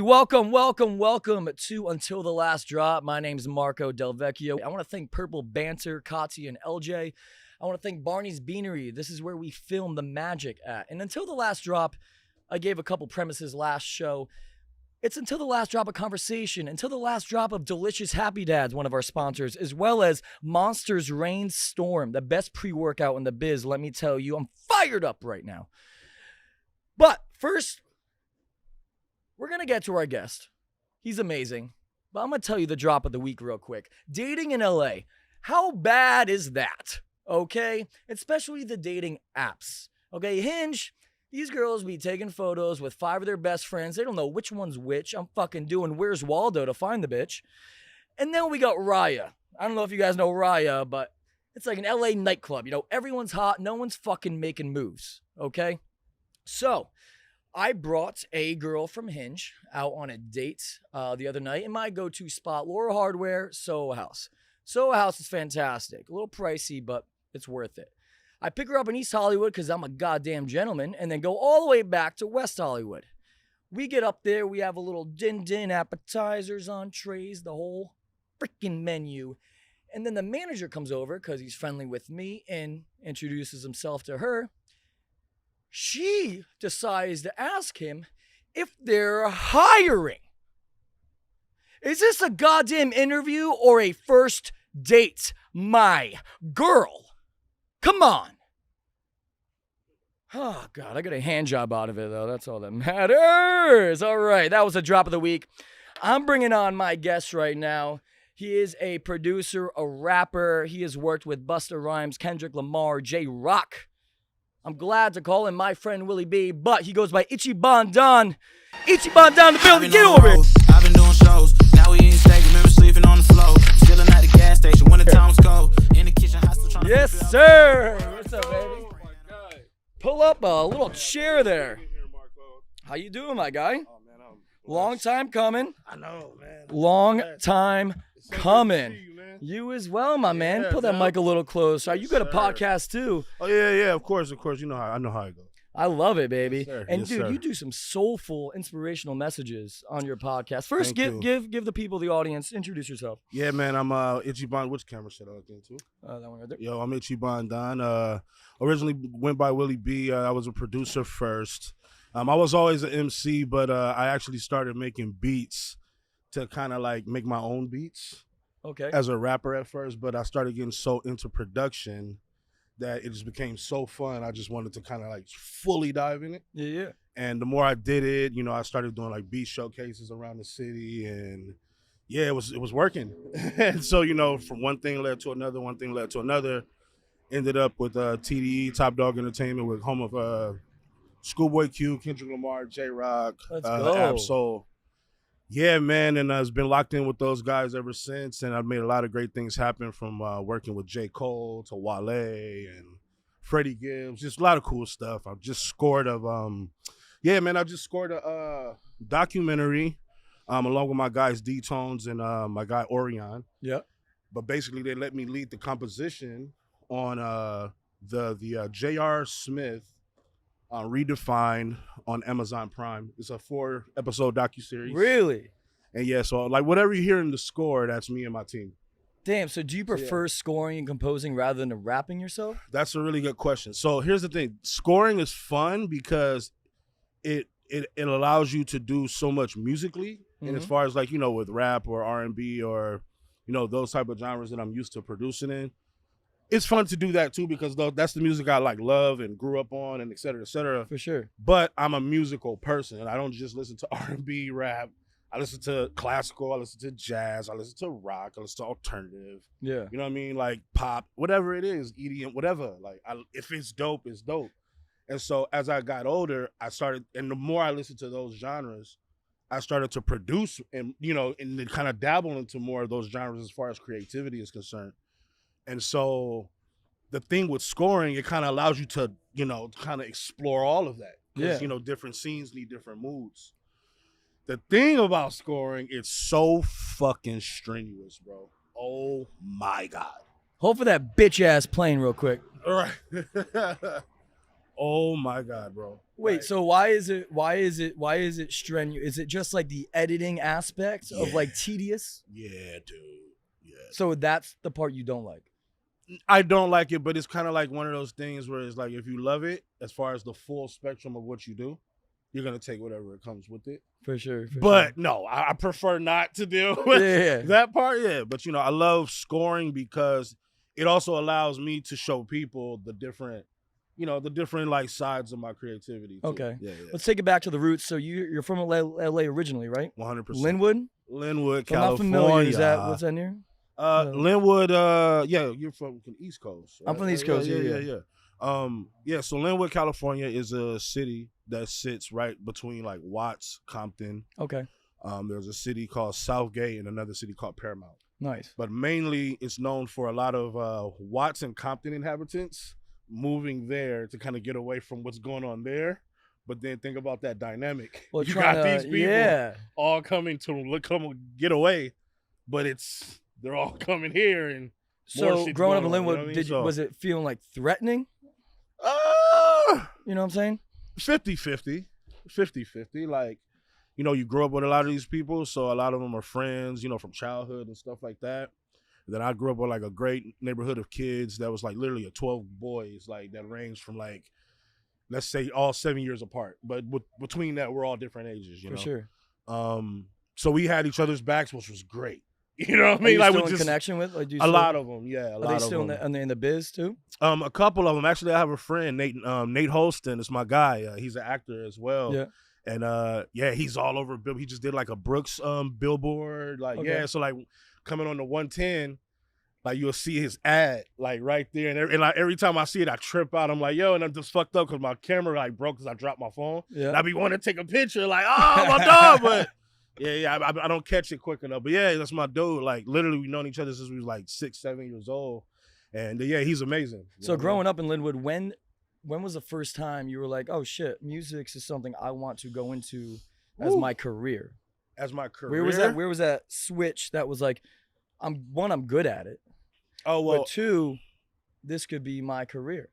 Welcome to Until the Last Drop. My name's Marco Delvecchio. I want to thank Purple Banter, Kati, and LJ. I want to thank Barney's Beanery. This is where we film the magic at. And Until the Last Drop, I gave a couple premises last show. It's Until the Last Drop of Conversation, Until the Last Drop of Delicious Happy Dads, one of our sponsors, as well as Monsters Rain Storm, the best pre-workout in the biz. Let me tell you, I'm fired up right now. But first, we're going to get to our guest. He's amazing. But I'm going to tell you the drop of the week real quick. Dating in LA. How bad is that? Okay? Especially the dating apps. Okay, Hinge, these girls be taking photos with 5 of their best friends. They don't know which one's which. I'm fucking doing Where's Waldo to find the bitch. And then we got Raya. I don't know if you guys know Raya, but it's like an LA nightclub. You know, everyone's hot. No one's fucking making moves. Okay? So, I brought a girl from Hinge out on a date the other night in my go-to spot, Laura Hardware, Soho House. Soho House is fantastic. A little pricey, but it's worth it. I pick her up in East Hollywood because I'm a goddamn gentleman, and then go all the way back to West Hollywood. We get up there. We have a little din-din appetizers, entrees, the whole freaking menu. And then the manager comes over because he's friendly with me and introduces himself to her. She decides to ask him if they're hiring. Is this a goddamn interview or a first date, my girl? Come on. Oh, God, I got a hand job out of it, though. That's all that matters. All right, that was a drop of the week. I'm bringing on my guest right now. He is a producer, a rapper. He has worked with Busta Rhymes, Kendrick Lamar, J-Rock. I'm glad to call him my friend Willie B, but he goes by Ichiban Don. Ichiban Don the building, get over it. I've been doing shows. Now we in steak, remember sleeping on the floor. Chilling at the gas station when the time was cold. In the kitchen, hustle trying to Yes, sir. What's up, baby? Pull up a little chair there. How you doing, my guy? Long time coming. I know, man. Long time coming. You as well, my man. Yeah, Pull that man. mic a little closer. You got a Sir. podcast too. Oh yeah, of course. You know how I know how it goes. I love it, baby. Yes, sir. And Yes, dude, sir. you do some soulful, inspirational messages on your podcast. First, Thank give the people, the audience, introduce yourself. Yeah, man. I'm Ichiban. Which camera should I look into? That one right there. Yo, I'm Ichiban Don. Originally went by Willie B. I was a producer first. I was always an MC, but I actually started making beats to kind of like make my own beats Okay. as a rapper at first. But I started getting so into production that it just became so fun. I just wanted to kind of like fully dive in it. Yeah. And the more I did it, you know, I started doing like beat showcases around the city, and yeah, it was working. And so, you know, from one thing led to another, one thing led to another. Ended up with TDE, Top Dog Entertainment, with home of Schoolboy Q, Kendrick Lamar, J-Rock, Let's go. Absol. Yeah, man, and I've been locked in with those guys ever since, and I've made a lot of great things happen, from working with J. Cole to Wale and Freddie Gibbs, just a lot of cool stuff. I've just scored I just scored a documentary along with my guys D-Tones and my guy Orion. Yeah. But basically, they let me lead the composition on the J.R. Smith Redefined on Amazon Prime. It's a 4-episode docuseries. Really? And yeah, so like whatever you hear in the score, that's me and my team. Damn. So do you prefer scoring and composing rather than rapping yourself? That's a really good question. So here's the thing. Scoring is fun because it allows you to do so much musically. And as far as like, you know, with rap or R&B or, you know, those type of genres that I'm used to producing in, it's fun to do that too, because that's the music I like love and grew up on, and et cetera, et cetera. For sure. But I'm a musical person, and I don't just listen to R&B, rap. I listen to classical, I listen to jazz, I listen to rock, I listen to alternative. Yeah. You know what I mean? Like pop, whatever it is, EDM, whatever. Like if it's dope, it's dope. And so as I got older, and the more I listened to those genres, I started to produce and, you know, and kind of dabble into more of those genres as far as creativity is concerned. And so the thing with scoring, it kind of allows you to, you know, kind of explore all of that. Because, you know, different scenes need different moods. The thing about scoring, it's so fucking strenuous, bro. Oh, my God. Hold for that bitch ass plane real quick. All right. Oh my God, bro. Wait, Like, so why is it strenuous? Is it just like the editing aspect of like tedious? Yeah, dude. Yeah. So that's the part you don't like. I don't like it, but it's kind of like one of those things where it's like if you love it, as far as the full spectrum of what you do, you're gonna take whatever it comes with it. For sure. But no, I prefer not to deal with that part. Yeah, but I love scoring because it also allows me to show people the different, like sides of my creativity. Too. Okay. Yeah. Let's take it back to the roots. So you're from LA originally, right? 100%. Linwood, California. I'm not familiar. What's that near? Linwood. You're from the East Coast. Right? I'm from the East Coast. Yeah. So Linwood, California is a city that sits right between like Watts, Compton. Okay. There's a city called Southgate and another city called Paramount. Nice. But mainly it's known for a lot of Watts and Compton inhabitants moving there to kind of get away from what's going on there. But then think about that dynamic. Well, you got these people all coming to come get away, but they're all coming here. And so growing up in Linwood, was it feeling like threatening? You know what I'm saying? 50-50. Like, you grow up with a lot of these people, so a lot of them are friends, from childhood and stuff like that. And then I grew up with like a great neighborhood of kids that was like literally 12 boys, like that ranged from like, let's say all 7 years apart. But between that, we're all different ages, For sure. So we had each other's backs, which was great. You know what I mean? Are you like still in connection with? Like, a lot of them, yeah. Are they still in the biz too? A couple of them. Actually, I have a friend, Nate Holston. Is my guy. He's an actor as well. Yeah. And he's all over. He just did like a Brooks billboard. Like so like coming on the 110, like you'll see his ad like right there, and like every time I see it, I trip out. I'm like, yo, and I'm just fucked up because my camera like broke because I dropped my phone. Yeah. And I be wanting to take a picture, like, oh my dog, but. Yeah, I don't catch it quick enough. But yeah, that's my dude. Like, literally, we've known each other since we was like 6-7 years old. And yeah, he's amazing. So growing up in Linwood, when was the first time you were like, oh shit, music is something I want to go into as my career? As my career? Where was that switch that was like, I'm good at it. Oh, well. But two, this could be my career.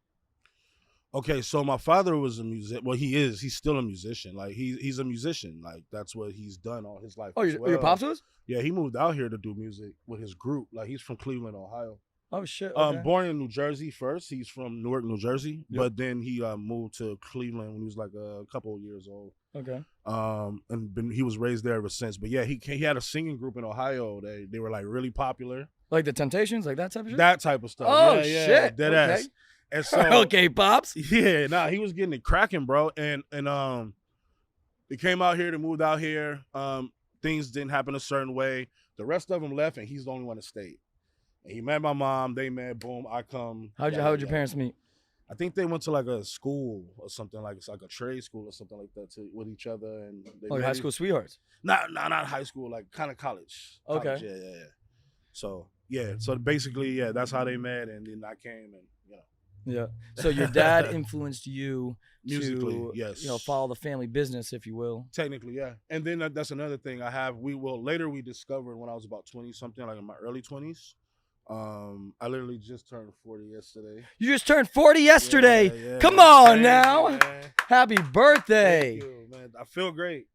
Okay, so my father was a musician. Well, he is. He's still a musician. Like, he's a musician. Like, that's what he's done all his life. Oh, your pops was? Yeah, he moved out here to do music with his group. Like, he's from Cleveland, Ohio. Oh, shit. Okay. Born in New Jersey first. He's from Newark, New Jersey. Yep. But then he moved to Cleveland when he was like a couple of years old. Okay. And he was raised there ever since. But yeah, he had a singing group in Ohio. They were like really popular. Like the Temptations, like that type of shit? That type of stuff. Oh, yeah, shit. Dead okay. ass. And so, okay, pops. Yeah, he was getting it cracking, bro. And he came out here, they moved out here. Things didn't happen a certain way. The rest of them left, and he's the only one that stayed. And he met my mom. They met. Boom. I come. How'd your parents meet? I think they went to like a school or something, like it's like a trade school or something like that with each other. And they like high school sweethearts? Not high school, like kind of college. Okay. Yeah. So basically, that's how they met, and then I came and Yeah. So your dad influenced you musically, to, yes. Follow the family business, if you will. Technically, yeah. And then that's another thing later we discovered when I was about 20 something, like in my early 20s. I literally just turned 40 yesterday. You just turned 40 yesterday. Yeah, Come on now. Happy birthday. Thank you, man. I feel great.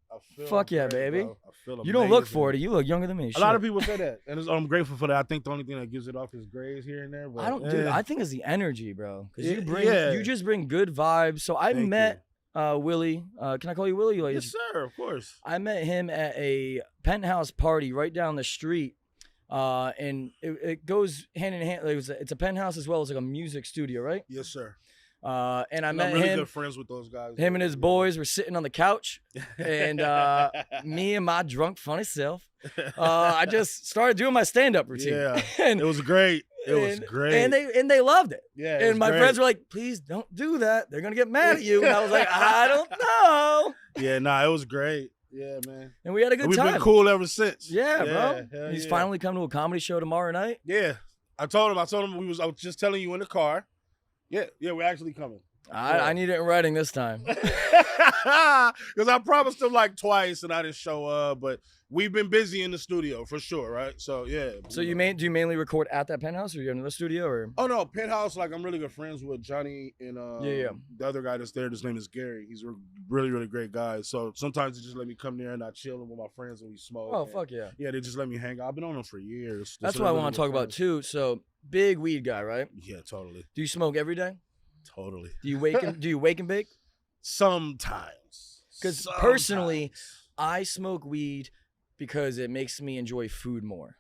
Fuck yeah, great, baby. Bro. I feel amazing. You don't look 40. You look younger than me. A lot of people say that, and I'm grateful for that. I think the only thing that gives it off is grays here and there. But dude. I think it's the energy, bro. Because you just bring good vibes. So I met Willie. Can I call you Willie? Yes, sir. Of course. I met him at a penthouse party right down the street. And it goes hand in hand. Like it's a penthouse as well as like a music studio, right? Yes, sir. And I met I'm really him. Good friends with those guys. Him and his boys were sitting on the couch, and me and my drunk funny self, I just started doing my stand-up routine. Yeah, and it was great. It was great, and they loved it. Yeah, and my friends were like, "Please don't do that. They're gonna get mad at you." And I was like, "I don't know." Yeah, it was great. Yeah, man. And we had a good time. We've been cool ever since. Yeah, bro. He's finally come to a comedy show tomorrow night. Yeah, I told him I was just telling you in the car. Yeah, we're actually coming. I need it in writing this time. Because I promised him like twice and I didn't show up, but we've been busy in the studio for sure, right? So yeah. So do you mainly record at that penthouse, or you in another studio, or? Oh no, penthouse. Like I'm really good friends with Johnny and Yeah. the other guy that's there. His name is Gary. He's a really really great guy. So sometimes they just let me come there and I chill with my friends and we smoke. Oh fuck yeah. Yeah, they just let me hang out. I've been on them for years. That's what I want to talk about too. So big weed guy, right? Yeah, totally. Do you smoke every day? Totally. Do you wake and bake? Sometimes. Because personally, I smoke weed because it makes me enjoy food more.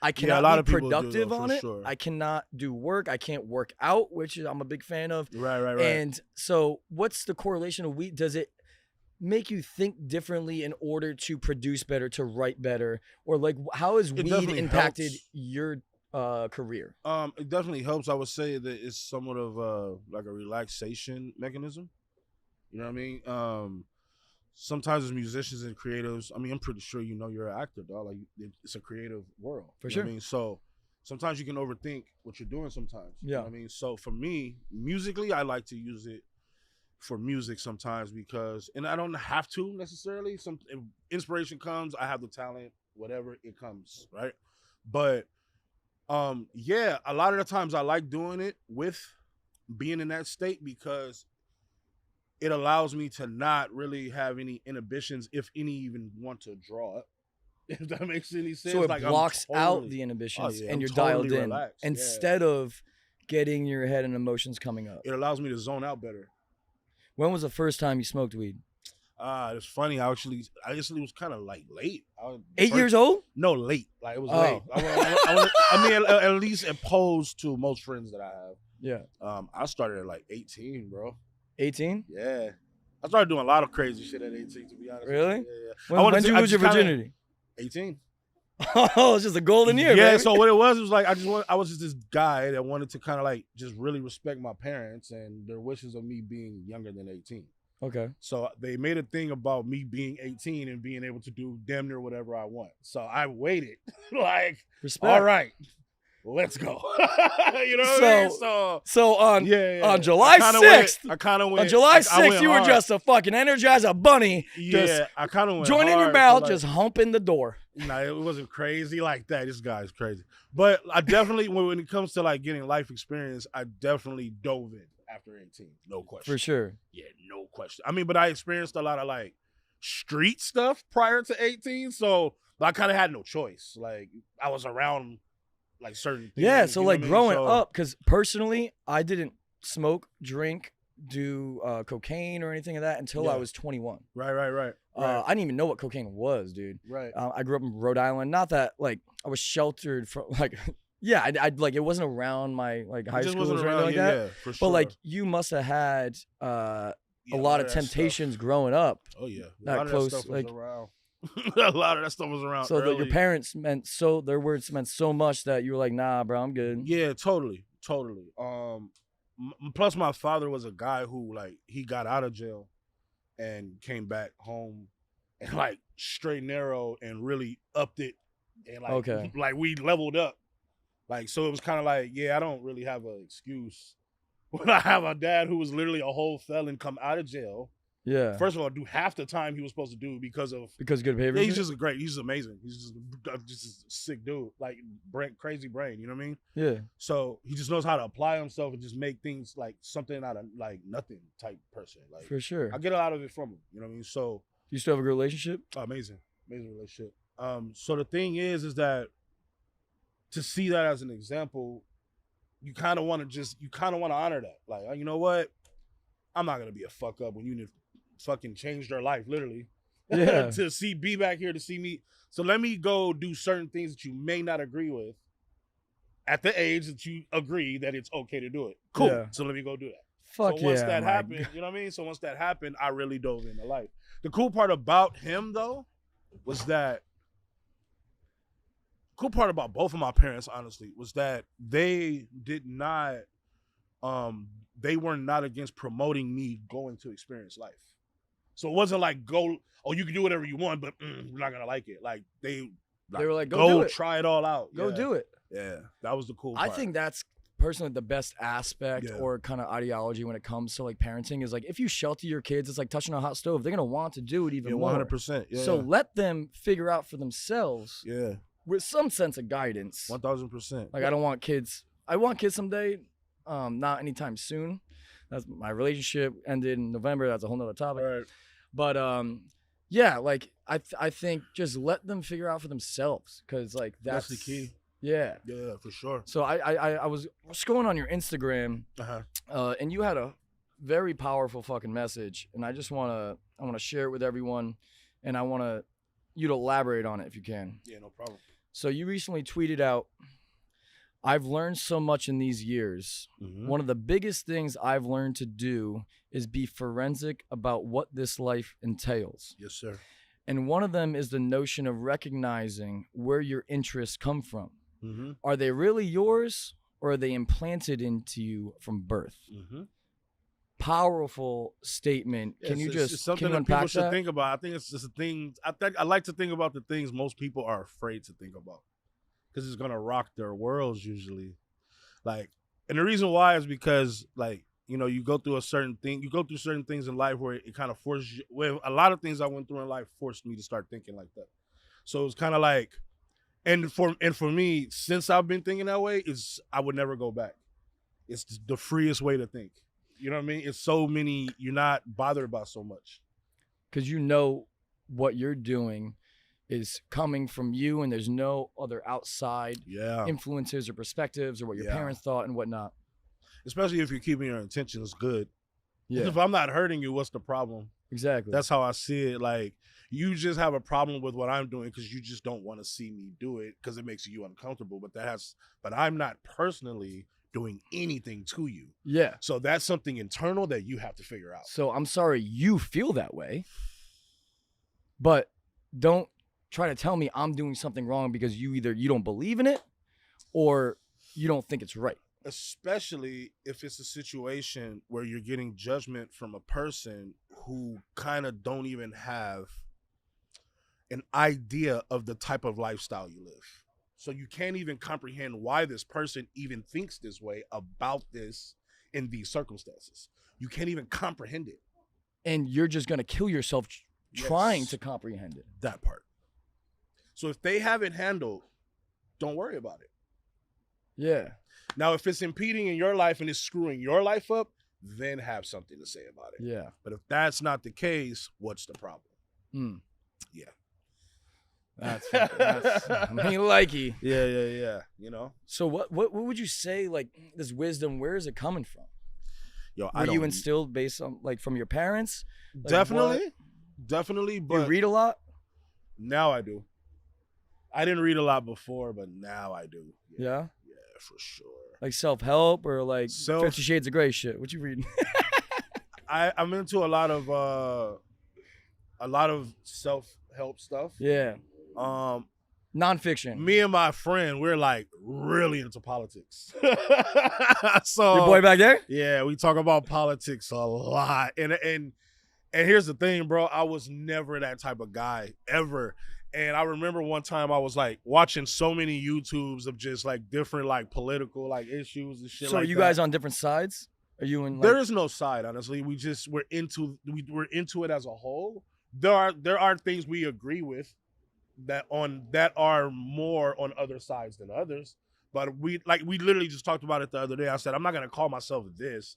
I cannot be productive on it. Sure. I cannot do work. I can't work out, which I'm a big fan of. Right. And so what's the correlation of weed? Does it make you think differently in order to produce better, to write better? Or like how has weed impacted your career? It definitely helps. I would say that it's somewhat of like a relaxation mechanism. You know what I mean? Sometimes as musicians and creatives, I mean, I'm pretty sure you know you're an actor, dog. Like it's a creative world. For sure. I mean, so sometimes you can overthink what you're doing sometimes. Yeah. You know what I mean? So for me, musically, I like to use it for music sometimes because, and I don't have to necessarily. If inspiration comes, I have the talent, whatever it comes, right? But yeah, a lot of the times I like doing it with being in that state because it allows me to not really have any inhibitions, if any even want to draw it. If that makes any sense. So it blocks out the inhibitions and you're dialed in instead of getting your head and emotions coming up. It allows me to zone out better. When was the first time you smoked weed? It's funny. I actually was kind of like late. 8 years old? No, late. Like it was late. I mean, at least opposed to most friends that I have. Yeah. I started at like 18, bro. 18? Yeah. I started doing a lot of crazy shit at 18, to be honest. Really? Yeah. When did you lose your virginity? 18. Oh, it's just a golden year, yeah, baby. So what it was like I was just this guy that wanted to kind of like just really respect my parents and their wishes of me being younger than 18. Okay. So they made a thing about me being 18 and being able to do damn near whatever I want. So I waited. Like, respect. All right, let's go. You know what I mean? So on July 6th, I kind of went. On July 6th, you were just a fucking Energizer bunny. Yeah, I kind of went joint in your mouth, just humping the door. No, it wasn't crazy like that. This guy's crazy. But I definitely, when it comes to like getting life experience, I definitely dove in after 18. No question. For sure. Yeah, no question. I mean, but I experienced a lot of like street stuff prior to 18. So I kind of had no choice. Like I was around like certain things. Yeah, so like growing up, because personally, I didn't smoke, drink, do cocaine or anything of that until I was 21. Right. I didn't even know what cocaine was, dude. Right. I grew up in Rhode Island. Not that like I was sheltered from like, yeah, I like it wasn't around my like high schools or anything like that. Yeah, for sure. But like you must have had a lot of temptations growing up. Oh yeah, that close, like around. A lot of that stuff was around. So that your parents their words meant so much that you were like, nah, bro, I'm good. Yeah, totally. Plus, my father was a guy who like he got out of jail and came back home and like straight narrow and really upped it and like like we leveled up. Like so, it was kind of like, yeah, I don't really have an excuse when I have a dad who was literally a whole felon come out of jail. Yeah. First of all, do half the time he was supposed to do because good behavior. Yeah, he's just he's amazing. He's just a sick dude, like crazy brain. You know what I mean? Yeah. So he just knows how to apply himself and just make things like something out of like nothing type person. Like for sure, I get a lot of it from him. You know what I mean? So you still have a good relationship? Oh, amazing relationship. So the thing is that to see that as an example, you kind of want to honor that. Like, you know what? I'm not gonna be a fuck up when you fucking changed their life, literally. Yeah. To be back here to see me. So let me go do certain things that you may not agree with at the age that you agree that it's okay to do it. Cool. Yeah. So let me go do that. Fuck so once that happened, you know what I mean? So once that happened, I really dove into life. The cool part about him though was that part about both of my parents, honestly, was that they did not they were not against promoting me going to experience life. So it wasn't like you can do whatever you want, but we're not gonna like it. Like they were like, go do it. Try it all out. Go do it. Yeah, that was the cool part. I think that's personally the best aspect Yeah. or kind of ideology when it comes to like parenting is like if you shelter your kids, it's like touching a hot stove. They're gonna want to do it even Yeah, more. 100%. Yeah. So let them figure out for themselves yeah, with some sense of guidance. 1000%. Like I don't want kids. I want kids someday, not anytime soon. That's my relationship ended in November. That's a whole nother topic. All right. But yeah, like I think just let them figure out for themselves because like That's the key. Yeah. Yeah, for sure. So I was scrolling on your Instagram, and you had a very powerful fucking message, and I wanna share it with everyone, and I want you to elaborate on it if you can. Yeah, no problem. So you recently tweeted out, "I've learned so much in these years. Mhm. One of the biggest things I've learned to do is be forensic about what this life entails. Yes, sir. And one of them is the notion of recognizing where your interests come from. Mm-hmm. Are they really yours or are they implanted into you from birth?" Mm-hmm. Powerful statement. Can you it's just something can you that people unpack should that? think about? I think it's just a thing. I like to think about the things most people are afraid to think about because it's gonna rock their worlds usually. Like, and the reason why is because like you go through certain things in life where it kind of forces you. Well, a lot of things I went through in life forced me to start thinking like that. So it's kind of like. And for me, since I've been thinking that way, I would never go back. It's the freest way to think. You know what I mean? It's so many, you're not bothered about so much. Because you know what you're doing is coming from you and there's no other outside influences or perspectives or what your parents thought and whatnot. Especially if you're keeping your intentions good. Yeah. If I'm not hurting you, what's the problem? Exactly. That's how I see it. Like, you just have a problem with what I'm doing because you just don't want to see me do it because it makes you uncomfortable. But I'm not personally doing anything to you. Yeah. So that's something internal that you have to figure out. So I'm sorry you feel that way, but don't try to tell me I'm doing something wrong because you don't believe in it or you don't think it's right. Especially if it's a situation where you're getting judgment from a person who kind of don't even have an idea of the type of lifestyle you live. So you can't even comprehend why this person even thinks this way about this in these circumstances. You can't even comprehend it. And you're just going to kill yourself trying to comprehend it. That part. So if they haven't handled, don't worry about it. Yeah. Now, if it's impeding in your life and it's screwing your life up, then have something to say about it. Yeah. But if that's not the case, what's the problem? Yeah. That's me likey. Yeah. You know? So what would you say, like, this wisdom, where is it coming from? Yo, Were you instilled based on, like, from your parents? Like, Definitely. But you read a lot? Now I do. I didn't read a lot before, but now I do. Yeah? Yeah, for sure. Like self-help or like 50 Shades of Grey shit? What you reading? I'm into a lot of self-help stuff. Yeah. Nonfiction. Me and my friend, we're like really into politics. So your boy back there? Yeah, we talk about politics a lot. And here's the thing, bro. I was never that type of guy ever. And I remember one time I was like watching so many YouTubes of just like different like political like issues and shit. So like are you that. guys on different sides? Are you in? Like... There is no side, honestly. We're into it as a whole. There are things we agree with that are more on other sides than others. But we literally just talked about it the other day. I said I'm not gonna call myself this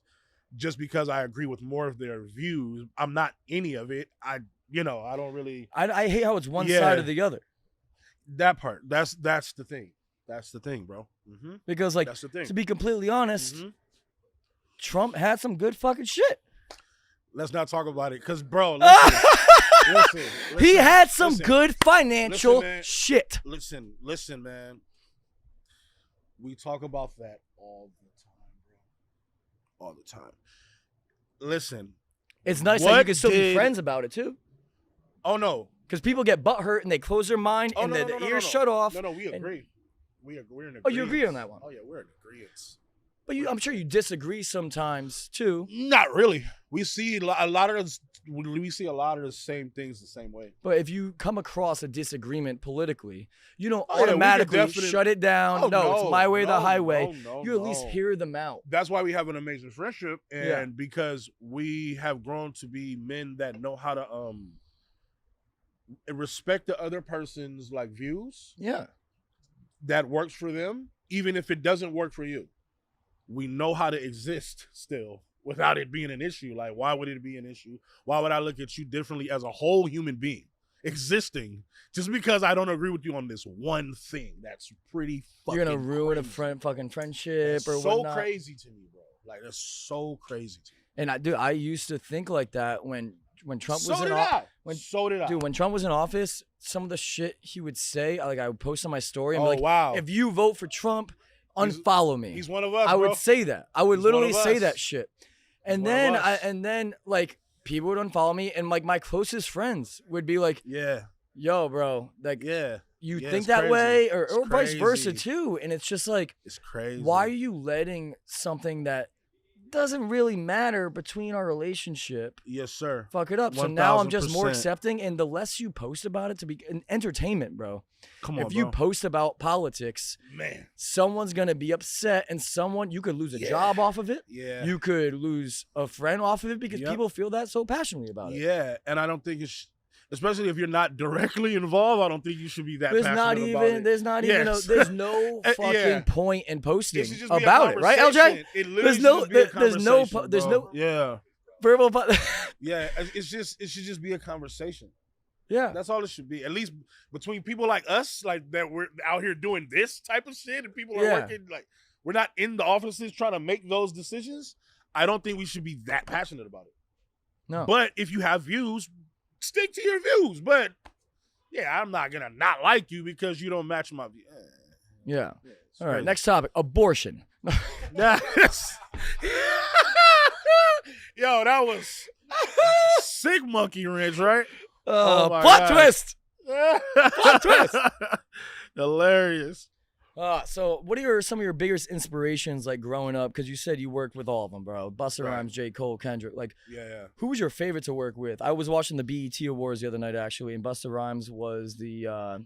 just because I agree with more of their views. I'm not any of it. I don't really. I hate how it's one side or the other. That part. That's the thing. That's the thing, bro. Mm-hmm. Because like, that's the thing. To be completely honest, Trump had some good fucking shit. Let's not talk about it, cause bro, listen, he had some good financial shit. Listen, man. We talk about that all the time, bro. All the time. Listen. It's nice that you can still be friends about it too. Oh no, because people get butthurt and they close their mind and the ears shut off. No, we agree. We're in agreement. Oh, you agree on that one? Oh yeah, we're in agreement. But I'm sure you disagree sometimes too. Not really. We see a lot of the same things the same way. But if you come across a disagreement politically, you don't Oh, yeah, we could automatically definitely- shut it down. Oh, no, it's my way or the highway. No, you at least hear them out. That's why we have an amazing friendship, and because we have grown to be men that know how to respect the other person's like views. Yeah. That works for them, even if it doesn't work for you. We know how to exist still without it being an issue. Like, why would it be an issue? Why would I look at you differently as a whole human being existing just because I don't agree with you on this one thing? That's pretty fucking You're gonna ruin crazy. a fucking friendship That's or so whatnot. crazy to me, bro. Like, that's so crazy to me. And I used to think like that when Trump was in office. So did I. Dude, when Trump was in office, some of the shit he would say, like I would post on my story and be Oh, like, wow. if you vote for Trump, unfollow me. He's one of us, I bro. would say that. I would He's literally one of say us. that shit. And He's one of then us. like people would unfollow me and like my closest friends would be like, Yeah. yo, bro, like Yeah. you Yeah, think it's that crazy. way or It's vice versa crazy. too. And it's just like, It's crazy. why are you letting something that doesn't really matter between our relationship Yes, sir. fuck it up? So now I'm just more 1000%. accepting, and the less you post about it to be an entertainment, bro. Come on, If you bro. post about politics, Man. someone's gonna be upset, and you could lose a job off of it. Yeah. You could lose a friend off of it because Yep. people feel that so passionately about it. Yeah, and I don't think it's, especially if you're not directly involved, I don't think you should be that There's passionate not about even it. there's not even Yes. there's no Yeah. fucking point in posting It should just be a about it, right, LJ? conversation. It literally There's should no just be a there's no conversation, there's bro. no Yeah. verbal Yeah, it should just be a conversation. yeah. That's all it should be. At least between people like us, like that we're out here doing this type of shit, and people are Yeah. working like we're not in the offices trying to make those decisions. I don't think we should be that passionate about it. No. But if you have views, stick to your views. But yeah, I'm not gonna not like you because you don't match my view. Yeah. It's All right, crazy. next topic, abortion. Yes. Yo, that was sick monkey wrench, right? Oh my plot God. twist. Plot twist. Hilarious. So what are some of your biggest inspirations like growing up? Because you said you worked with all of them, bro. Busta Right. Rhymes, J. Cole, Kendrick. Like, Yeah. who was your favorite to work with? I was watching the BET Awards the other night, actually, and Busta Rhymes was the honor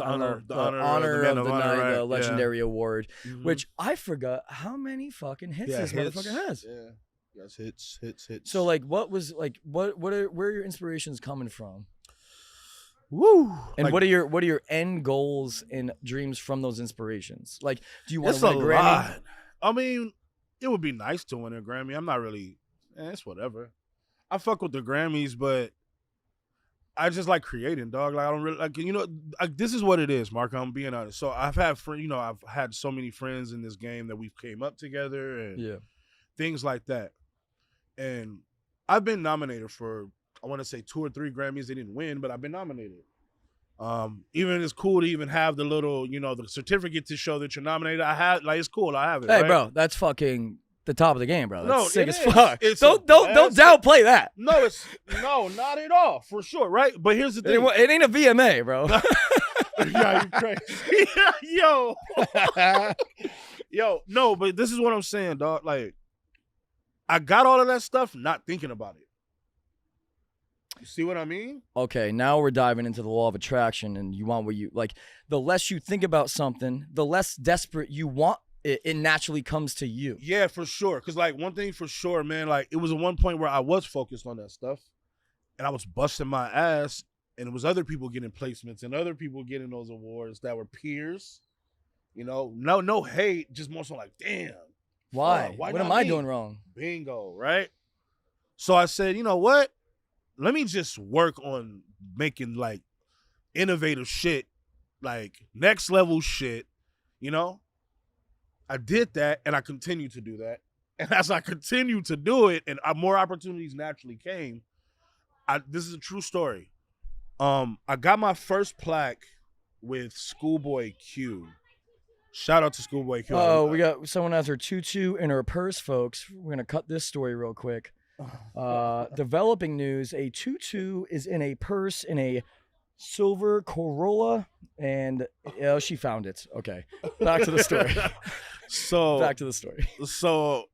honor of the of Man the of Honor, night, right? the Yeah. legendary award, Mhm. which I forgot how many fucking hits this motherfucker has. Yeah. Yes, hits. So like, what where are your inspirations coming from? woo. And Like, what are your end goals and dreams from those inspirations? Like, do you want it's to a win a Grammy? lot. I mean, it would be nice to win a Grammy. I'm not really. It's whatever. I fuck with the Grammys, but I just like creating, dog. Like I don't really like. This is what it is, Marco. I'm being honest. So I've had I've had so many friends in this game that we've came up together and Yeah. things like that. And I've been nominated for, I want to say 2 or 3 Grammys. They didn't win, but I've been nominated. Even it's cool to even have the little, the certificate to show that you're nominated. It's cool. I have it. Hey, right? bro, that's fucking the top of the game, bro. That's No, sick it as is. fuck. It's Don't a downplay that. No, not at all, for sure, right? But here's the thing. It ain't a VMA, bro. Yeah, you crazy. Yo, no, but this is what I'm saying, dog. Like, I got all of that stuff not thinking about it. You see what I mean? Okay, now we're diving into the law of attraction, and you want what you like. The less you think about something, the less desperate you want it. It naturally comes to you. Yeah, for sure. Because, like, one thing for sure, man, like, it was at one point where I was focused on that stuff, and I was busting my ass, and it was other people getting placements and other people getting those awards that were peers. No hate, just more so like, damn. Why? Why What not am I me? doing wrong? Bingo, right? So I said, you know what? Let me just work on making like innovative shit, like next level shit, I did that and I continue to do that. And as I continue to do it and more opportunities naturally came, this is a true story. I got my first plaque with Schoolboy Q. Shout out to Schoolboy Q. Oh, we got someone has her tutu in her purse, folks. We're gonna cut this story real quick. Developing news: a tutu is in a purse in a silver Corolla, and she found it. Okay, back to the story. So Back to the story. So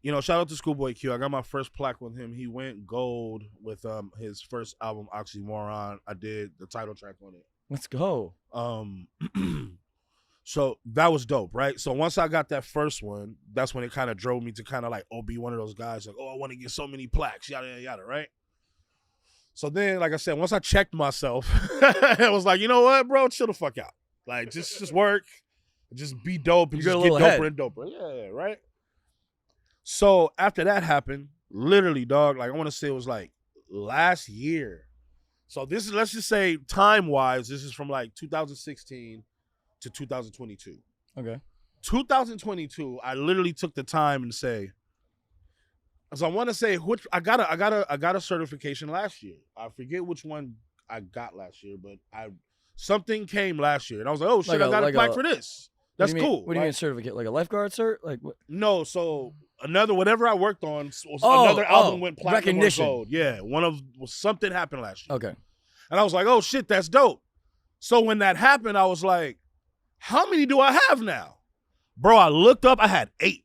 shout out to Schoolboy Q. I got my first plaque with him. He went gold with his first album, Oxymoron. I did the title track on it. Let's go. So that was dope, right? So once I got that first one, that's when it kind of drove me to kind of like, be one of those guys like, I want to get so many plaques, yada, yada, yada, right? So then, like I said, once I checked myself, I was like, you know what, bro? Chill the fuck out. Like, just work. Just be dope and just get doper and doper. Yeah, right? So after that happened, literally, dog, like I want to say it was like last year. So this is, let's just say time-wise, this is from like 2016 to 2022. Okay. 2022, I literally took the time and say, so I want to say which I got a certification last year. I forget which one I got last year, but something came last year, and I was like, oh shit, I got a plaque for this. That's cool. What do you mean certificate? Like a lifeguard cert? Like what? No, so whatever I worked on, another album went platinum or gold. Yeah, something happened last year. Okay. And I was like, oh shit, that's dope. So when that happened, I was like, how many do I have now? Bro, I looked up, I had 8.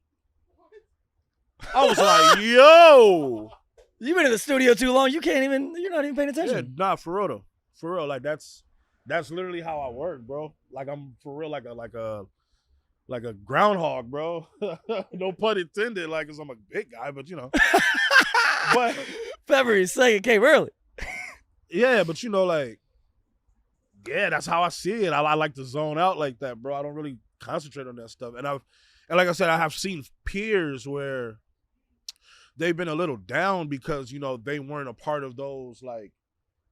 I was like, yo. You've been in the studio too long, you're not even paying attention. Yeah, nah, for real though. For real, like that's literally how I work, bro. Like I'm for real like a groundhog, bro. No pun intended, like, cause I'm a big guy, but But February 2nd came early. Yeah, but like, yeah, that's how I see it. I like to zone out like that, bro. I don't really concentrate on that stuff. And like I said, I have seen peers where they've been a little down because, they weren't a part of those like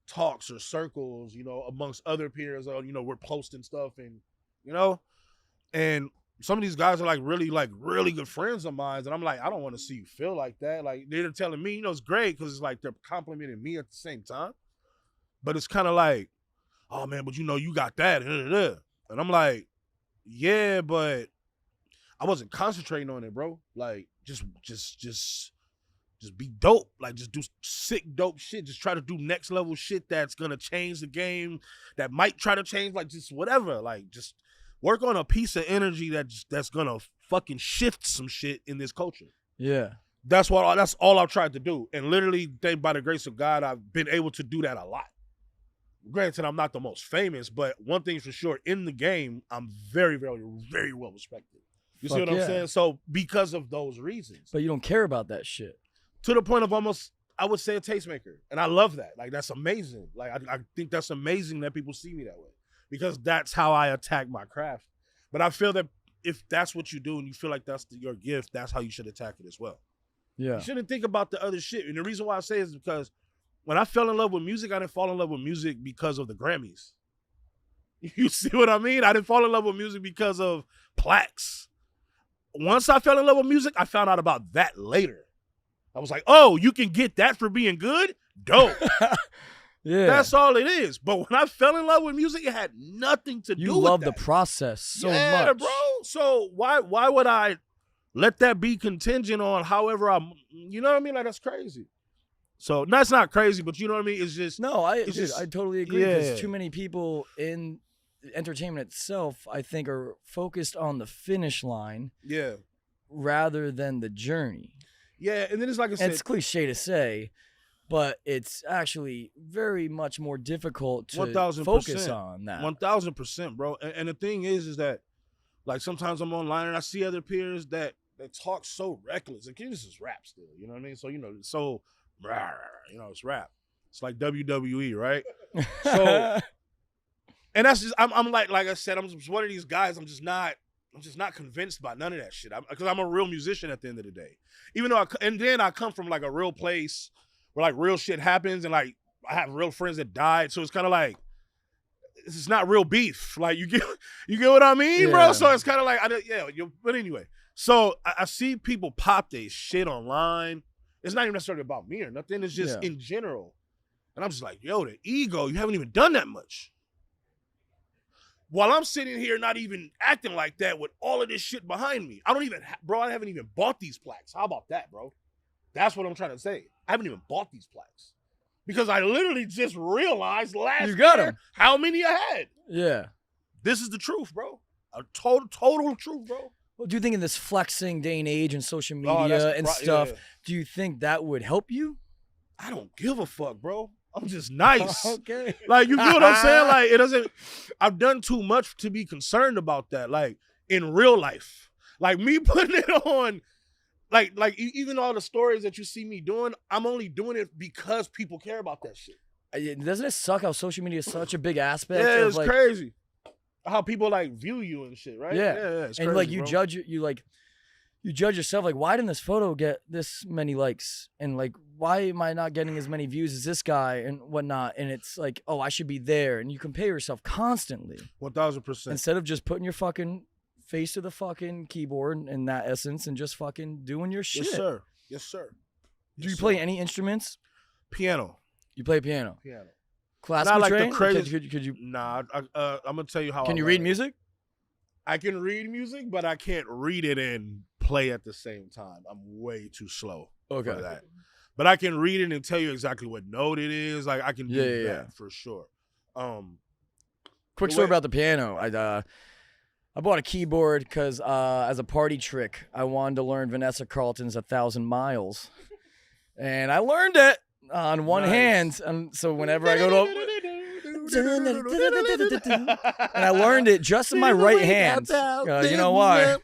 talks or circles, amongst other peers, we're posting stuff and, and some of these guys are like really good friends of mine. And I'm like, I don't want to see you feel like that. Like they're telling me, it's great because it's like they're complimenting me at the same time. But it's kind of like, oh man, but you got that. And I'm like, yeah, but I wasn't concentrating on it, bro. Like just be dope. Like just do sick dope shit. Just try to do next level shit that's gonna change the game, that might try to change, like just whatever. Like just work on a piece of energy that's gonna fucking shift some shit in this culture. Yeah. That's all I've tried to do. And literally, by the grace of God, I've been able to do that a lot. Granted, I'm not the most famous, but one thing's for sure, in the game, I'm very, very, very well respected. You see what I'm saying? So because of those reasons. But you don't care about that shit. To the point of almost, I would say, a tastemaker. And I love that. Like, that's amazing. Like, I think that's amazing that people see me that way. Because that's how I attack my craft. But I feel that if that's what you do and you feel like that's your gift, that's how you should attack it as well. Yeah. You shouldn't think about the other shit. And the reason why I say it is because when I fell in love with music, I didn't fall in love with music because of the Grammys. You see what I mean? I didn't fall in love with music because of plaques. Once I fell in love with music, I found out about that later. I was like, oh, you can get that for being good? Dope. Yeah. That's all it is. But when I fell in love with music, it had nothing to do with that. You love the process so much. Bro. So why would I let that be contingent on however I'm, you know what I mean? Like, that's crazy. So that's not crazy, but you know what I mean? It's just I totally agree because too many people in entertainment itself, I think, are focused on the finish line, rather than the journey. Yeah, and then it's like I said, it's cliche to say, but it's actually very much more difficult to 1000%, focus on that. 1000%, bro. And the thing is that, like, sometimes I'm online and I see other peers that talk so reckless. And this is rap still, you know what I mean? So so. It's rap. It's like WWE, right? So, and that's just I'm like I said, I'm just one of these guys. I'm just not convinced by none of that shit. Because I'm a real musician at the end of the day. Even though I come from like a real place where like real shit happens and like I have real friends that died. So it's kind of like it's not real beef. Like you get what I mean, bro? So it's kind of like but anyway. So I see people pop their shit online. It's not even necessarily about me or nothing. It's just in general. And I'm just like, yo, the ego, you haven't even done that much. While I'm sitting here not even acting like that with all of this shit behind me. I haven't even bought these plaques. How about that, bro? That's what I'm trying to say. I haven't even bought these plaques. Because I literally just realized last year how many I had. Yeah. This is the truth, bro. A total truth, bro. Well, do you think in this flexing day and age and social Oh, media and stuff, yeah. do you think that would help you? I don't give a fuck, bro. I'm just nice. Okay. Like, you get what I'm saying? Like, it doesn't, I've done too much to be concerned about that. Like, in real life. Like, me putting it on, even all the stories that you see me doing, I'm only doing it because people care about that shit. Doesn't it suck how social media is such a big aspect? Yeah, of it's like, crazy. How people, like, view you and shit, right? Yeah. It's and crazy, like you bro. judge you judge yourself like, why didn't this photo get this many likes, and like, why am I not getting as many views as this guy and whatnot? And it's like, oh, I should be there, and you compare yourself constantly 1000%. instead of just putting your fucking face to the fucking keyboard in that essence and just fucking doing your shit. Yes, sir. Yes, sir. Do you play any instruments? Piano? You play piano. Piano. Classical Not like trained? the crazy. Could you? Nah, I'm gonna tell you how. Can I you learn read it. music? I can read music, but I can't read it and play at the same time. I'm way too slow for that. But I can read it and tell you exactly what note it is. Like, I can do that for sure. Quick story about the piano. I bought a keyboard because as a party trick, I wanted to learn Vanessa Carlton's 1,000 Miles. And I learned it on one hand. And so whenever I go to... and I learned it just in my right hand. You know why?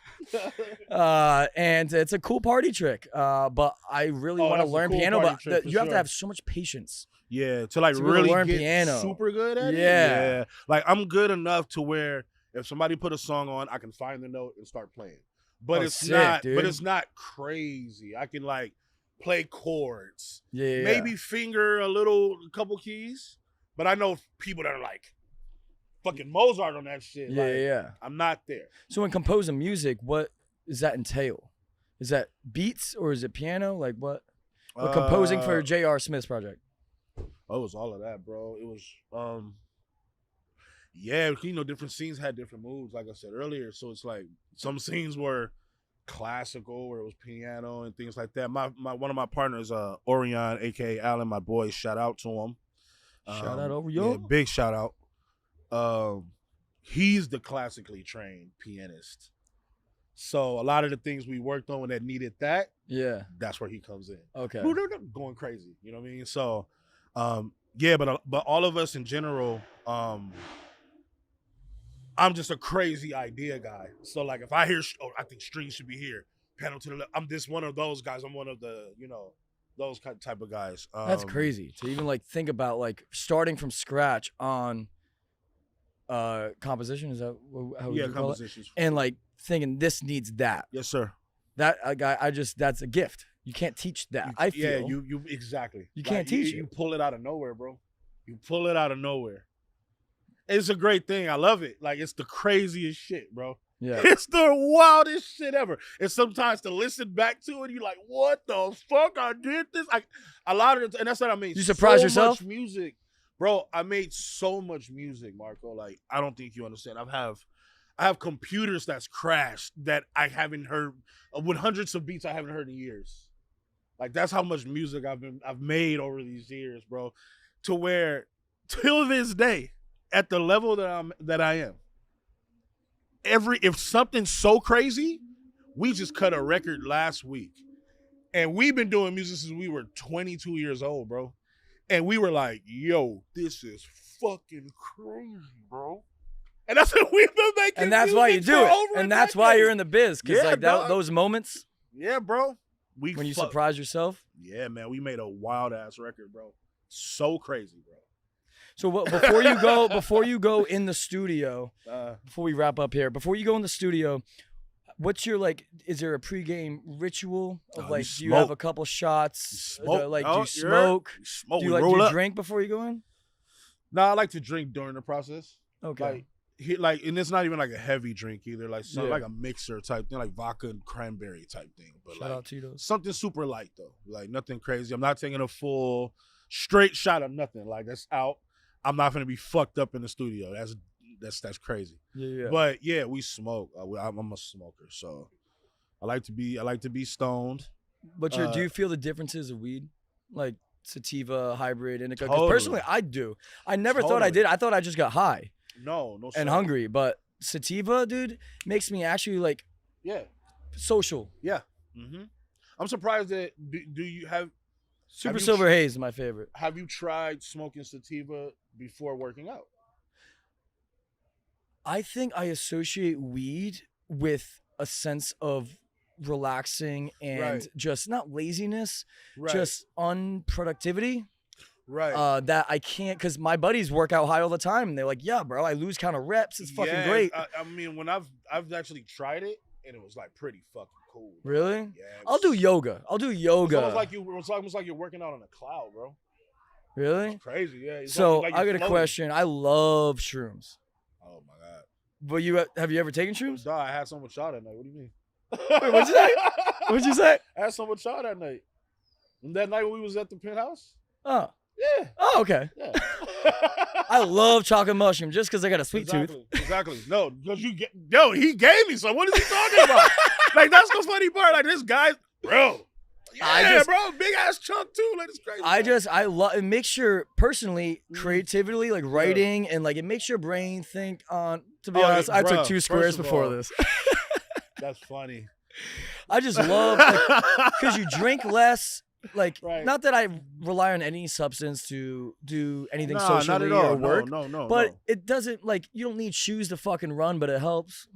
And it's a cool party trick. But I really want to learn piano. But you have to have so much patience. Yeah, to like to really learn get piano. super good at it. Yeah. Like, I'm good enough to where if somebody put a song on, I can find the note and start playing. But it's sick, not. dude. But it's not crazy. I can like play chords. Yeah. Maybe finger a couple keys. But I know people that are like fucking Mozart on that shit. Yeah. I'm not there. So when composing music, what does that entail? Is that beats or is it piano? Like what? Composing for J.R. Smith's project. Oh, it was all of that, bro. It was, yeah, different scenes had different moods, like I said earlier. So it's like some scenes were classical, where it was piano and things like that. One of my partners, Orion, aka Alan, my boy, shout out to him. Shout out Orion. Yeah, big shout out. He's the classically trained pianist. So a lot of the things we worked on that needed that, that's where he comes in. Okay. Going crazy, you know what I mean? So, yeah, but all of us in general, I'm just a crazy idea guy. So like if I hear, I think strings should be here, piano to the left. I'm just one of those guys. I'm one of the, those type of guys. That's crazy to even like think about like starting from scratch on composition. Is that how you call compositions. It? And like thinking this needs that. Yes, sir. That that's a gift. You can't teach that. I feel. Yeah, you exactly. You can't teach it. You pull it out of nowhere, bro. You pull it out of nowhere. It's a great thing. I love it. Like, it's the craziest shit, bro. Yeah. It's the wildest shit ever. And sometimes to listen back to it, you're like, what the fuck? I did this? A lot of it, and that's what I mean. You surprise yourself? So much music. Bro, I made so much music, Marco. Like, I don't think you understand. I have computers that's crashed that I haven't heard, with hundreds of beats I haven't heard in years. Like, that's how much music I've made over these years, bro. To where, till this day, at the level that I am, if something's so crazy, we just cut a record last week. And we've been doing music since we were 22 years old, bro. And we were like, yo, this is fucking crazy, bro. And that's what we've been making. And that's why you do it. And that's why you're in the biz. Because those moments. Yeah, bro. When you surprise yourself. Yeah, man. We made a wild ass record, bro. So crazy, bro. So before you go in the studio, before we wrap up here, before you go in the studio, what's your is there a pregame ritual of do you have a couple shots? Do you smoke? Do you drink before you go in? No, I like to drink during the process. Okay. And it's not even like a heavy drink either. Like like a mixer type thing, like vodka and cranberry type thing. But shout out Tito's. Something super light though. Like nothing crazy. I'm not taking a full straight shot of nothing. Like that's out. I'm not gonna be fucked up in the studio. That's crazy. Yeah. But yeah, we smoke. I'm a smoker, so I like to be stoned. But do you feel the differences of weed, like sativa, hybrid, indica? Totally. Personally, I do. I never thought I did. I thought I just got high. No. And hungry, but sativa, dude, makes me actually Yeah. Social. Yeah. I'm surprised that do you have Super Silver Haze is my favorite. Have you tried smoking sativa before working out? I think I associate weed with a sense of relaxing and just not laziness, just unproductivity. Right. That I can't, because my buddies work out high all the time, and they're like, "Yeah, bro, I lose kind of reps. It's fucking great." I mean, when I've actually tried it, and it was like pretty fucking cool. Bro. Really? Yeah. I'll do yoga. It's almost like you're working out on a cloud, bro. Really? It's crazy. Yeah. So I got a question. I love shrooms. Oh my god. But have you ever taken shrooms? Dog, I had some with Shaw that night. What do you mean? Wait, what'd you say? What'd you say? I had some with Shaw that night. And that night when we was at the penthouse. Oh. Yeah. Oh, okay. Yeah. I love chocolate mushroom just because I got a sweet tooth. Exactly. No, because he gave me some. What is he talking about? Like, that's the funny part. Like, this guy, bro. Yeah, bro. Big ass chunk too. Like, it's crazy. I love it. Makes your personally creatively, like writing, and like it makes your brain think on. To be honest, I took 2 squares before this. That's funny. I just love because you drink less. Like, not that I rely on any substance to do anything socially or work. No. But it doesn't, like, you don't need shoes to fucking run, but it helps.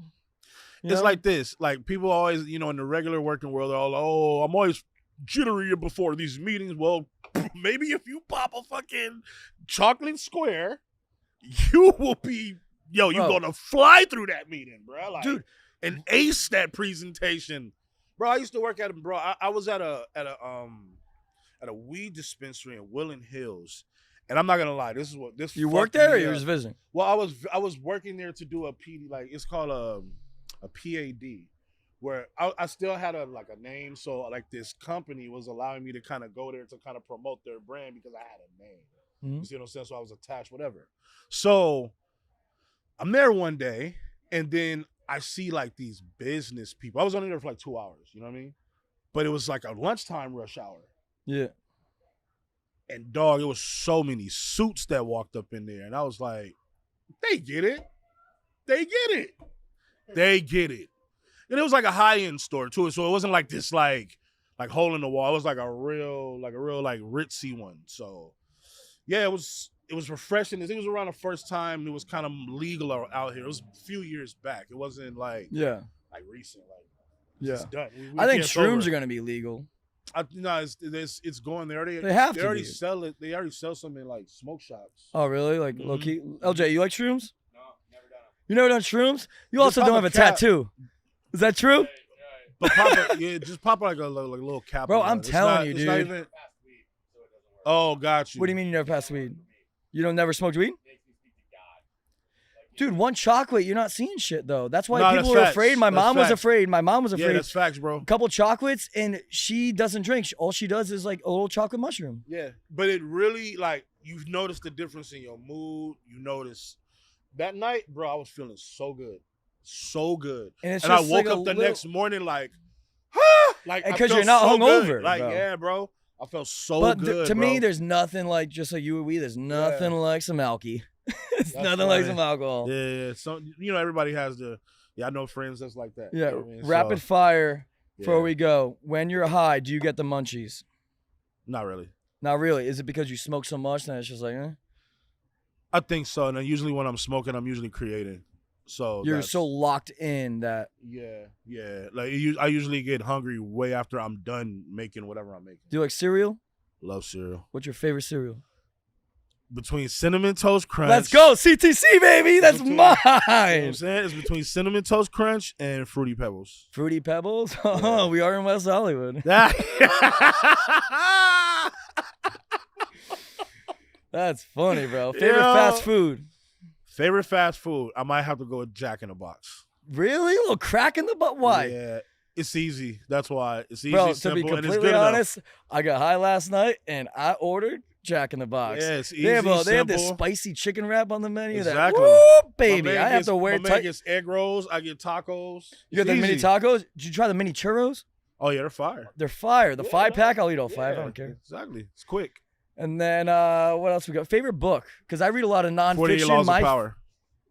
It's like this. Like, people always, in the regular working world, they're all like, oh, I'm always jittery before these meetings. Well, maybe if you pop a fucking chocolate square, you will be, you're going to fly through that meeting, bro. Like, dude, and ace that presentation. Bro, I used to work at him, bro. I was at a weed dispensary in Woodland Hills, and I'm not gonna lie. You worked there, or you were just visiting? Well, I was working there to do a PD, like it's called a PAD, where I still had a name. So like this company was allowing me to kind of go there to kind of promote their brand because I had a name. Mm-hmm. You see what I'm saying? So I was attached, whatever. So I'm there one day, and then I see like these business people. I was only there for like 2 hours, you know what I mean? But it was like a lunchtime rush hour. Yeah. And dog, it was so many suits that walked up in there. And I was like, they get it. They get it. They get it. And it was like a high-end store too. So it wasn't like this like hole in the wall. It was like a real ritzy one. So yeah, it was refreshing. I think it was around the first time it was kind of legal out here. It was a few years back. It wasn't like recent. Like it's done. I think shrooms are gonna be legal. No, it's going. They already sell it. They already sell some in like smoke shops. Oh really? Like low key. LJ, you like shrooms? No, never done them. You never done shrooms? You also don't have a tattoo. Is that true? Right. But just pop like a little cap. Bro, I'm telling you, dude. Not even... Oh, got you. What do you mean you never passed weed? You don't never smoked weed? Dude, one chocolate, you're not seeing shit though. That's why people are afraid. My mom was afraid. Yeah, that's facts, bro. A couple chocolates, and she doesn't drink. All she does is like a little chocolate mushroom. Yeah, but it really, like, you've noticed the difference in your mood. You notice that night, bro, I was feeling so good. So good. And I woke up the next morning like, like, because you're not hungover. Like, bro. Yeah, bro. I felt so good. To me, there's nothing like, just like you and we, there's nothing like some alky. It's nothing like some alcohol. Yeah. So, everybody has I know friends that's like that. Yeah. You know what I mean? Rapid fire before we go. When you're high, do you get the munchies? Not really. Not really. Is it because you smoke so much that it's just like, I think so. And usually when I'm smoking, I'm usually creating. So you're so locked in that. Yeah. Like I usually get hungry way after I'm done making whatever I'm making. Do you like cereal? Love cereal. What's your favorite cereal? Between Cinnamon Toast Crunch. Let's go, CTC, baby. That's mine. You know what I'm saying? It's between Cinnamon Toast Crunch and Fruity Pebbles. Fruity Pebbles? Oh, we are in West Hollywood. That's funny, bro. Favorite fast food? Favorite fast food? I might have to go with Jack in the Box. Really? A little crack in the butt? Why? Yeah. It's easy. That's why. It's easy, bro, simple, to be completely and it's good honest, enough. I got high last night, and I ordered Jack in the Box. Yeah, it's easy, they have this spicy chicken wrap on the menu. Exactly. That, whoop, baby. I have to wear tight. My man gets egg rolls. I get tacos. You got the mini tacos? Did you try the mini churros? Oh, yeah, they're fire. They're fire. The 5-pack, I'll eat all 5. I don't care. Exactly. It's quick. And then what else we got? Favorite book? Because I read a lot of nonfiction. 48 Laws of Power.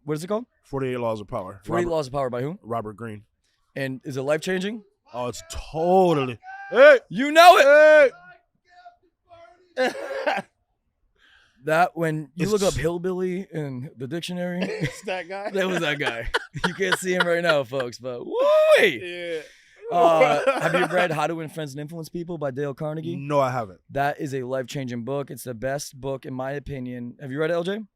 What is it called? 48 Laws of Power. 48 Laws of Power by who? Robert Greene. And is it life changing? Oh, it's totally. Hey, You know it. hey. That when you It's- look up hillbilly in the dictionary, It's that guy. that was that guy. You can't see him right now, folks, but woo! Yeah. Have you read How to Win Friends and Influence People by Dale Carnegie? No, I haven't. That is a life-changing book. It's the best book, in my opinion. Have you read it, LJ?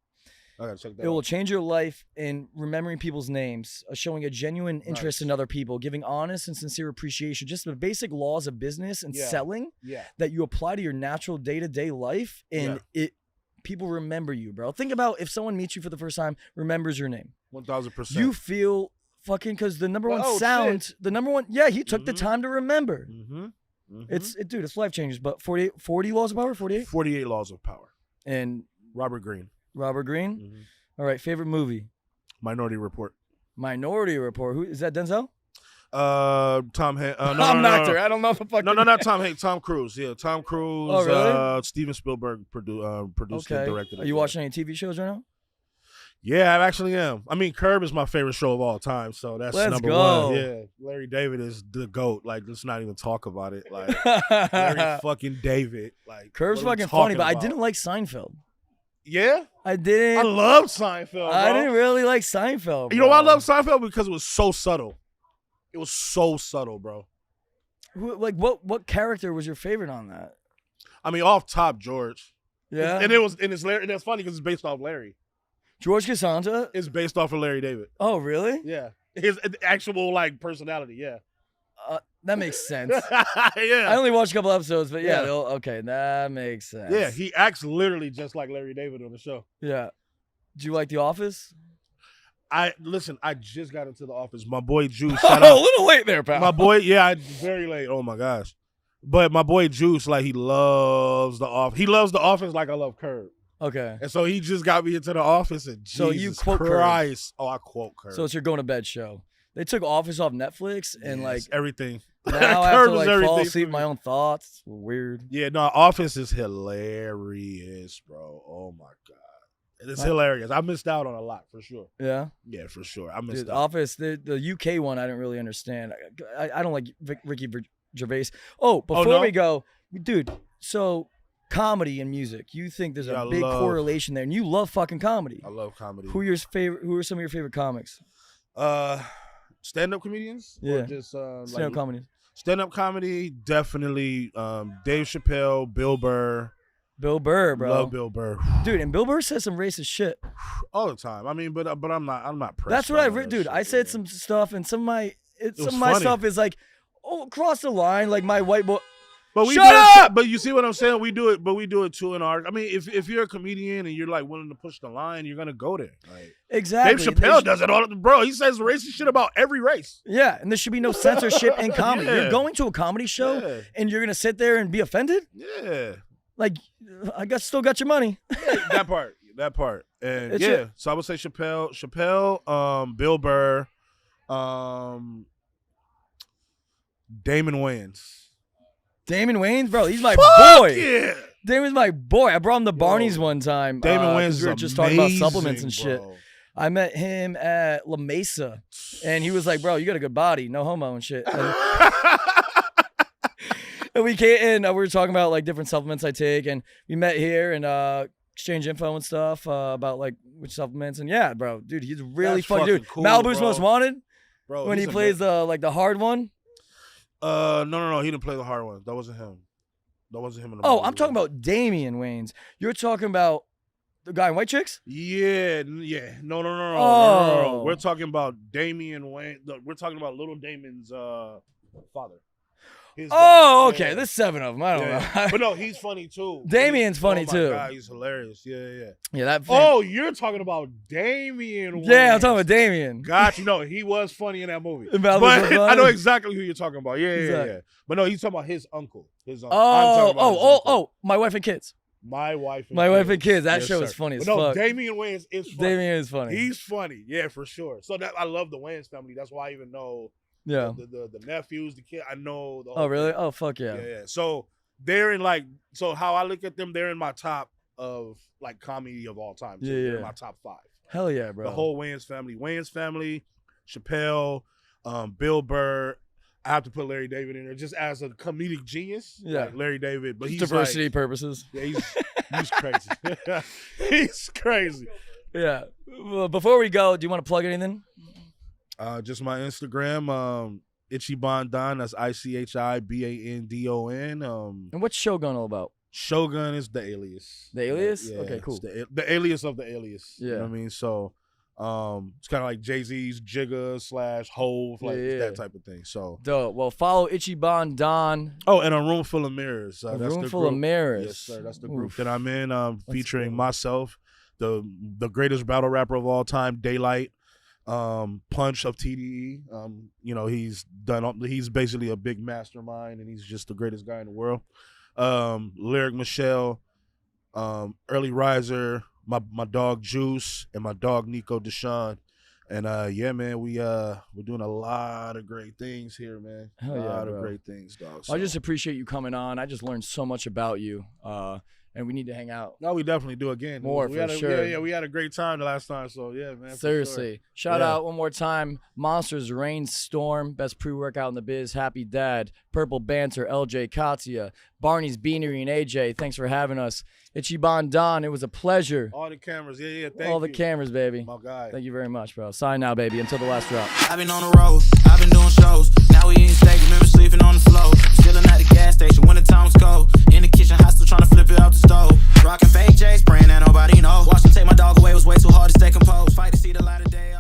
I gotta check that It will out. change your life in remembering people's names, showing a genuine interest Nice. in other people, giving honest and sincere appreciation, just the basic laws of business and Yeah. selling Yeah. that you apply to your natural day-to-day life, and people remember you, bro. Think about if someone meets you for the first time, remembers your name. 1000%. You feel fucking, because the number one Oh, sound, shit. the number one, yeah, he took the Mhm. time to remember. Mm-hmm. Dude, it's life changes. But 40 laws of power, 48, 48 Laws of Power. and Robert Greene. Robert Greene. Mhm. All right, favorite movie, Minority Report. Minority Report. Who is that? Denzel? Tom Hanks. No, I'm no, an no, actor. no. I don't know if I fucking. No, not Tom Hanks. Tom Cruise. Yeah, Tom Cruise. Oh, really? Steven Spielberg produced Okay. and directed it. Are you watching any TV shows right now? Yeah, I actually am. I mean, Curb is my favorite show of all time, so that's Let's number go. one. Yeah, Larry David is the GOAT. Like, let's not even talk about it. Like, Larry fucking David. Like, Curb's what are we fucking funny, talking but I about? didn't like Seinfeld. Yeah, I I didn't. love Seinfeld. Bro. I didn't really like Seinfeld. You know why I bro. love Seinfeld? Because it was so subtle. It was so subtle, bro. Like what character was your favorite on that? I mean, off top, George. Yeah, And it's Larry. And it's funny because it's based off Larry. George Costanza. It's based off of Larry David. Oh, really? Yeah, his actual like personality. Yeah, That makes sense. I yeah, only watched a couple episodes, but yeah, Yeah. okay, that makes sense. yeah. He acts literally just like Larry David on the show. Yeah. Do you like The Office? I just got into The Office. My boy Juice. Oh, Shout a out. little late there, pal. My boy, yeah, very late. Oh my gosh. But my boy Juice, like, he loves The Office. He loves The Office like I love Curb. Okay. And so he just got me into The Office, and So Jesus you quote Curb. Christ. Oh, I quote Curb. So it's your going to bed show. They took Office off Netflix, and Yes, like everything. now I have Curb to is like fall everything asleep for in my me. own thoughts. It's weird. Yeah, no, Office is hilarious, bro. Oh my God. It's hilarious. I missed out on a lot, for sure. Yeah. Yeah, for sure. I missed Dude, out. Office, the UK one, I don't really understand. I don't like Ricky Gervais. Oh, before no? we go, dude, so comedy and music, you think there's Yeah, a I big love- correlation there, and you love fucking comedy. I love comedy. Who are some of your favorite comics? Stand-up comedians? Yeah. Or just Stand-up comedy. stand-up comedy, definitely Dave Chappelle, Bill Burr. Bill Burr, bro. Love Bill Burr. Dude, and Bill Burr says some racist shit. All the time. I mean, but I'm not pressed. That's what by I've all read, that dude. shit, I said yeah. some stuff, and some of my was funny. stuff is like, oh, cross the line, like my white boy. But we Shut do it- up! But you see what I'm saying? We do it too in our. I mean, if you're a comedian and you're like willing to push the line, you're gonna go there. Like, Exactly. Dave Chappelle does it all, bro. He says racist shit about every race. Yeah, and there should be no censorship in comedy. Yeah. You're going to a comedy show, Yeah. and you're gonna sit there and be offended? Yeah, Like, I guess still got your money. that part, and It's yeah. a- So I would say Chappelle, Bill Burr, Damon Wayans. Damon Wayans, bro, he's my Fuck boy. yeah. Damon's my boy. I brought him to Barney's one time. Damon 'cause Wayans is we were just talking about supplements and amazing, shit. bro. I met him at La Mesa, and he was like, "Bro, you got a good body, no homo and shit." And we came in. We were talking about like different supplements I take, and we met here and exchange info and stuff about like which supplements. And yeah, bro, dude, he's really That's funny, dude. fucking cool, Malibu's bro. Most Wanted Bro, when he he's plays the hard one. No, he didn't play the hard one. That wasn't him. That wasn't him in the Oh, movie, I'm talking bro. about Damian Wayans. You're talking about the guy in White Chicks? Yeah. No. Oh. We're talking about Damian Wayne. We're talking about Little Damon's father. His Oh, dad. okay. Yeah. There's 7 of them. I don't Yeah. know. But no, he's funny too. Damian's funny, oh my too. God, he's hilarious. Yeah. Yeah, that. Oh, you're talking about Damian Wayans. Yeah, I'm talking about Damian. Got you. No, he was funny in that movie. In But Malibu's Most I know Wanted? exactly who you're talking about. Yeah. Exactly. But no, he's talking about his uncle. I'm talking about his uncle. Oh, My Wife and Kids. My Wife and My Kids. Wife and Kids. That Yes, show sir. is funny as But no, fuck. Damian Wayans is funny. Damian is funny. He's funny. Yeah, for sure. So that I love the Wayans family. That's why I even know yeah. the nephews, the kid. I know the Oh, whole really? thing. Oh, fuck yeah. Yeah. So they're in so how I look at them, they're in my top of like comedy of all time. too. Yeah, They're yeah. in my top 5. Hell yeah, bro. The whole Wayans family, Chappelle, Bill Burr. I have to put Larry David in there just as a comedic genius. Yeah. Like Larry David, but he's diversity like, purposes. Yeah, he's crazy. He's crazy. Yeah. Well, before we go, do you want to plug anything? Just my Instagram, Ichiban Don. That's ICHIBANDON. And what's Shogun all about? Shogun is the alias. The alias? Yeah, Okay, cool. The alias of the alias. Yeah. You know what I mean? So it's kind of like Jay-Z's Jigga / Hove, like that type of thing. So dope. Well, follow Ichiban Don. Oh, and A Room Full of Mirrors. A that's Room the Full group. of Mirrors. Yes, sir. That's the group Oof. that I'm in, featuring cool. myself, the greatest battle rapper of all time, Daylight, Punch of TDE. You know, he's basically a big mastermind, and he's just the greatest guy in the world. Lyric Michelle, Early Riser, my dog Juice, and my dog Nico Deshaun. And yeah, man, we're doing a lot of great things here, man. Hell yeah, a lot bro. of great things, dog. I just appreciate you coming on. I just learned so much about you. And we need to hang out. No, we definitely do again. More we for had sure. Yeah, we had a great time the last time. So yeah, man. Seriously. Shout out one more time. Monsters, Rainstorm, best pre-workout in the biz. Happy Dad, Purple Banter, LJ Katsuya, Barney's Beanery, and AJ. Thanks for having us. Ichiban Don, it was a pleasure. All the cameras, yeah. Thank All you. the cameras, baby. My guy. Thank you very much, bro. Sign now, baby. Until the last drop. I've been on the road, I've been doing shows. Now we eating steak, remember sleeping on the floor. Chilling at the gas station when the time was cold. In the kitchen, hot still trying to flip it out the stove. Rocking fake J's, praying that nobody know. Watch them take my dog away, it was way too hard to stay composed. Fight to see the light of day.